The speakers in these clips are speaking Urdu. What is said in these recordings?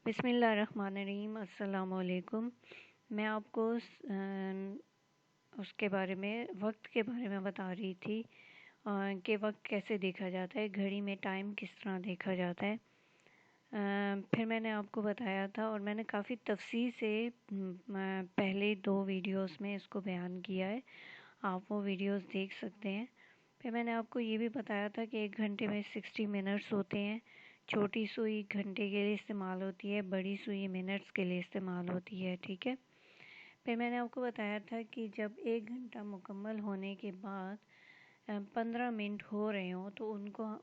بسم اللہ الرحمن الرحیم۔ السلام علیکم۔ میں آپ کو اس کے بارے میں وقت کے بارے میں بتا رہی تھی کہ وقت کیسے دیکھا جاتا ہے، گھڑی میں ٹائم کس طرح دیکھا جاتا ہے۔ پھر میں نے آپ کو بتایا تھا اور میں نے کافی تفصیل سے پہلے 2 ویڈیوز میں اس کو بیان کیا ہے، آپ وہ ویڈیوز دیکھ سکتے ہیں۔ پھر میں نے آپ کو یہ بھی بتایا تھا کہ 1 گھنٹے میں 60 منٹس ہوتے ہیں۔ چھوٹی سوئی گھنٹے کے لیے استعمال ہوتی ہے، بڑی سوئی منٹس کے لیے استعمال ہوتی ہے، ٹھیک ہے۔ پھر میں نے آپ کو بتایا تھا کہ جب 1 گھنٹہ مکمل ہونے کے بعد 15 منٹ ہو رہے ہوں تو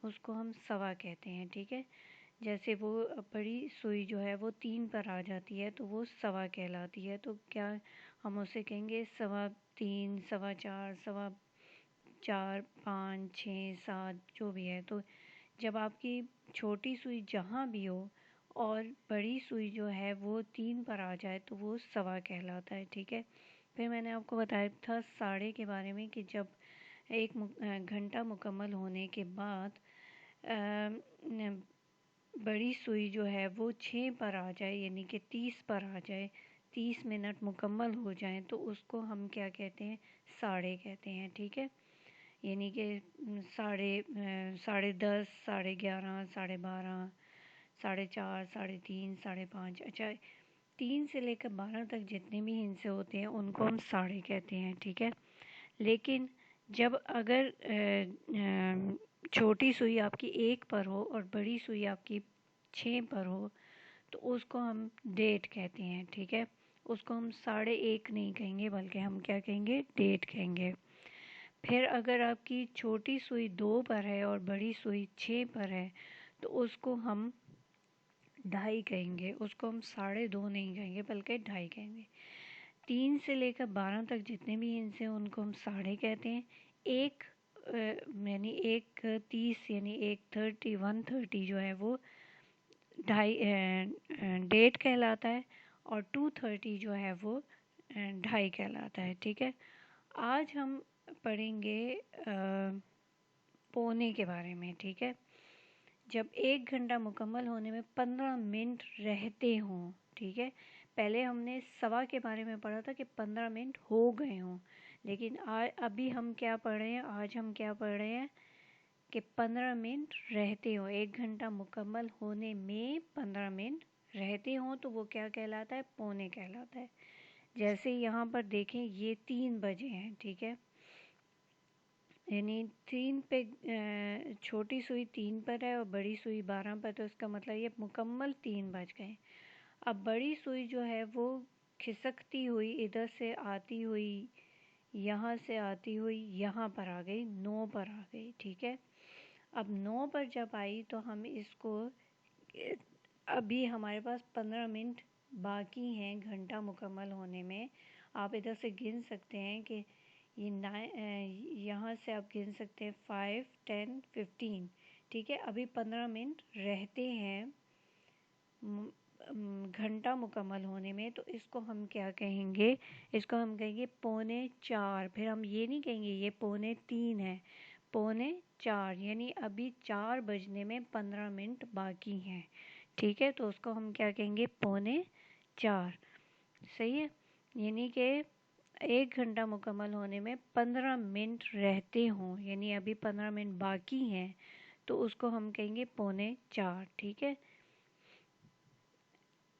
اس کو ہم سوا کہتے ہیں، ٹھیک ہے۔ جیسے وہ بڑی سوئی جو ہے وہ 3 پر آ جاتی ہے تو وہ سوا کہلاتی ہے، تو کیا ہم اسے کہیں گے 3.25، 4.25، 4، 5، 6، 7 جو بھی ہے۔ تو جب آپ کی چھوٹی سوئی جہاں بھی ہو اور بڑی سوئی جو ہے وہ 3 پر آ جائے تو وہ سوا کہلاتا ہے، ٹھیک ہے۔ پھر میں نے آپ کو بتایا تھا ساڑھے کے بارے میں کہ جب 1 گھنٹہ مکمل ہونے کے بعد بڑی سوئی جو ہے وہ 6 پر آ جائے، یعنی کہ 30 پر آ جائے، 30 منٹ مکمل ہو جائیں تو اس کو ہم کیا کہتے ہیں؟ ساڑھے کہتے ہیں، ٹھیک ہے۔ یعنی کہ 10:30، 11:30، 12:30، 4:30، 3:30، 5:30، اچھا 3 سے لے کر 12 تک جتنے بھی ہندسے ہوتے ہیں ان کو ہم ساڑھے کہتے ہیں، ٹھیک ہے۔ لیکن جب اگر چھوٹی سوئی آپ کی 1 پر ہو اور بڑی سوئی آپ کی 6 پر ہو تو اس کو ہم ڈیٹ کہتے ہیں، ٹھیک ہے۔ اس کو ہم 1:30 نہیں کہیں گے بلکہ ہم کیا کہیں گے؟ ڈیٹ کہیں گے۔ پھر اگر آپ کی چھوٹی سوئی 2 پر ہے اور بڑی سوئی 6 پر ہے تو اس کو ہم 2.5 کہیں گے، اس کو ہم 2.5 نہیں کہیں گے بلکہ 2.5 کہیں گے۔ 3 سے لے کر 12 تک جتنے بھی ہندسے ہیں ان کو ہم ساڑھے کہتے ہیں۔ یعنی 1:30 یعنی 1:30 جو ہے وہ 2.5 ڈیٹ کہلاتا ہے اور 2:30 جو ہے وہ 2.5 کہلاتا ہے، ٹھیک ہے۔ آج ہم پڑھیں گے پونے کے بارے میں، ٹھیک ہے۔ جب 1 گھنٹہ مکمل ہونے میں 15 منٹ رہتے ہوں، ٹھیک ہے۔ پہلے ہم نے سوا کے بارے میں پڑھا تھا کہ 15 منٹ ہو گئے ہوں، لیکن ابھی ہم کیا پڑھ رہے ہیں؟ آج ہم کیا پڑھ رہے ہیں کہ 15 منٹ رہتے ہوں، 1 گھنٹہ مکمل ہونے میں 15 منٹ رہتے ہوں تو وہ کیا کہلاتا ہے؟ پونے کہلاتا ہے۔ جیسے یہاں پر دیکھیں یہ 3 بجے ہیں، ٹھیک ہے۔ یعنی 3 پہ چھوٹی سوئی 3 پر ہے اور بڑی سوئی 12 پر، تو اس کا مطلب یہ مکمل 3 بج گئے۔ اب بڑی سوئی جو ہے وہ کھسکتی ہوئی ادھر سے آتی ہوئی، یہاں سے آتی ہوئی یہاں پر آ گئی، 9 پر آ گئی، ٹھیک ہے۔ اب 9 پر جب آئی تو ہم اس کو، ابھی ہمارے پاس 15 منٹ باقی ہیں گھنٹہ مکمل ہونے میں۔ آپ ادھر سے گن سکتے ہیں کہ یہاں سے آپ گن سکتے ہیں 5، 10، 15، ٹھیک ہے۔ ابھی 15 منٹ رہتے ہیں گھنٹہ مکمل ہونے میں، تو اس کو ہم کیا کہیں گے؟ اس کو ہم کہیں گے 3:45۔ پھر ہم یہ نہیں کہیں گے یہ 3:45 ہے، 3:45 یعنی ابھی 4 بجنے میں 15 منٹ باقی ہیں، ٹھیک ہے۔ تو اس کو ہم کیا کہیں گے؟ 3:45، صحیح ہے۔ یعنی کہ 1 گھنٹہ مکمل ہونے میں 15 منٹ رہتے ہوں، یعنی ابھی 15 منٹ باقی ہیں تو اس کو ہم کہیں گے 3:45، ٹھیک ہے،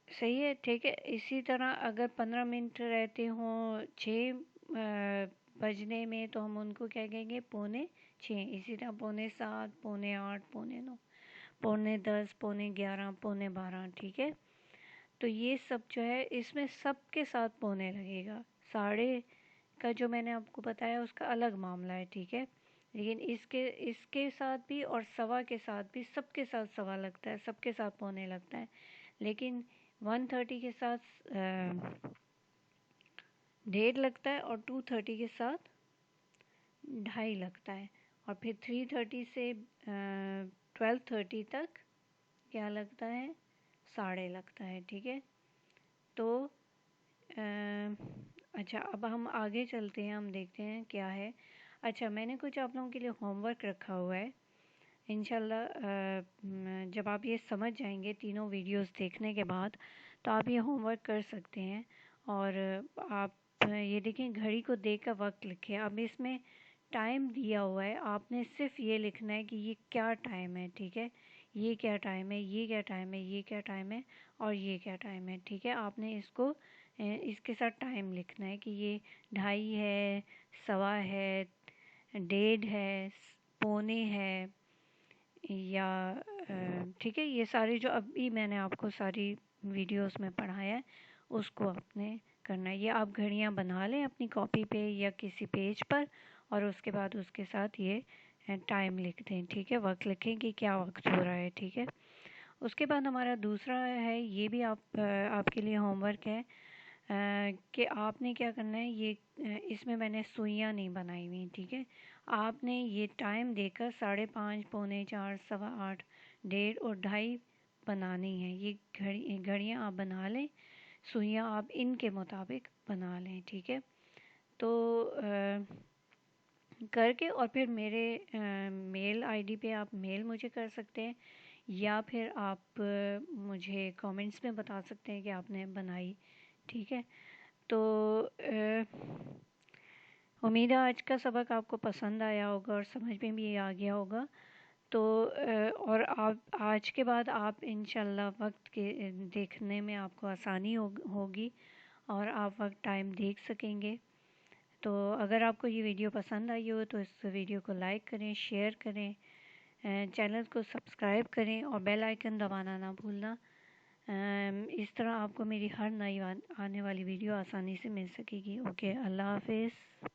صحیح ہے، ٹھیک ہے۔ اسی طرح اگر 15 منٹ رہتے ہوں 6 بجنے میں تو ہم ان کو کیا کہیں گے؟ 6:45۔ اسی طرح 7:45، 8:45، 9:45، 10:30، 11:30، 11:15، ٹھیک ہے۔ تو یہ سب جو ہے اس میں سب کے ساتھ پونے لگے گا، ساڑھے کا جو میں نے آپ کو بتایا اس کا الگ معاملہ ہے، ٹھیک ہے۔ لیکن اس کے ساتھ بھی اور سوا کے ساتھ بھی، سب کے ساتھ سوا لگتا ہے، سب کے ساتھ پونے لگتا ہے۔ لیکن 1:30 کے ساتھ 1.5 لگتا ہے اور 2:30 کے ساتھ 2.5 لگتا ہے، اور پھر 3:30 سے 12:30 تک کیا لگتا ہے؟ ساڑھے لگتا ہے، ٹھیک ہے۔ تو اچھا اب ہم آگے چلتے ہیں، ہم دیکھتے ہیں کیا ہے۔ اچھا میں نے کچھ آپ لوگوں کے لیے ہوم ورک رکھا ہوا ہے، انشاءاللہ جب آپ یہ سمجھ جائیں گے تینوں ویڈیوز دیکھنے کے بعد تو آپ یہ ہوم ورک کر سکتے ہیں. اور آپ یہ دیکھیں گھڑی کو دیکھ کر وقت لکھیں. اب اس میں ٹائم دیا ہوا ہے, آپ نے صرف یہ لکھنا ہے کہ یہ کیا ٹائم ہے, ٹھیک ہے, یہ کیا ٹائم ہے, یہ کیا ٹائم ہے, یہ کیا ٹائم ہے اور یہ کیا ٹائم ہے, ٹھیک ہے. آپ نے اس کو اس کے ساتھ ٹائم لکھنا ہے کہ یہ 2:30 ہے, 1:15 ہے, 1:30 ہے, 1:45 ہے, یا ٹھیک ہے. یہ سارے جو ابھی میں نے آپ کو ساری ویڈیوز میں پڑھایا ہے اس کو آپ نے کرنا ہے. یہ آپ گھڑیاں بنا لیں اپنی کاپی پہ یا کسی پیج پر, اور اس کے بعد اس کے ساتھ یہ ٹائم لکھ دیں, ٹھیک ہے, وقت لکھیں کہ کیا وقت ہو رہا ہے, ٹھیک ہے. اس کے بعد ہمارا دوسرا ہے, یہ بھی آپ کے لیے ہوم ورک ہے کہ آپ نے کیا کرنا ہے. یہ اس میں نے سوئیاں نہیں بنائی ہوئی, ٹھیک ہے. آپ نے یہ ٹائم دے کر 5:30, 4:45, 8:15, 1:30 اور 2:30 بنانی ہے. یہ گھڑیاں آپ بنا لیں, سوئیاں آپ ان کے مطابق بنا لیں, ٹھیک ہے. تو کر کے اور پھر میرے میل آئی ڈی پہ آپ میل مجھے کر سکتے ہیں, یا پھر آپ مجھے کامنٹس میں بتا سکتے ہیں کہ آپ نے بنائی, ٹھیک ہے. تو امید ہے آج کا سبق آپ کو پسند آیا ہوگا اور سمجھ میں بھی آ گیا ہوگا. تو اور آپ آج کے بعد آپ انشاءاللہ وقت کے دیکھنے میں آپ کو آسانی ہوگی اور آپ وقت ٹائم دیکھ سکیں گے. تو اگر آپ کو یہ ویڈیو پسند آئی ہو تو اس ویڈیو کو لائک کریں, شیئر کریں, چینل کو سبسکرائب کریں اور بیل آئیکن دبانا نہ بھولنا. اس طرح آپ کو میری ہر نئی آنے والی ویڈیو آسانی سے مل سکے گی. اوکے, اللہ حافظ.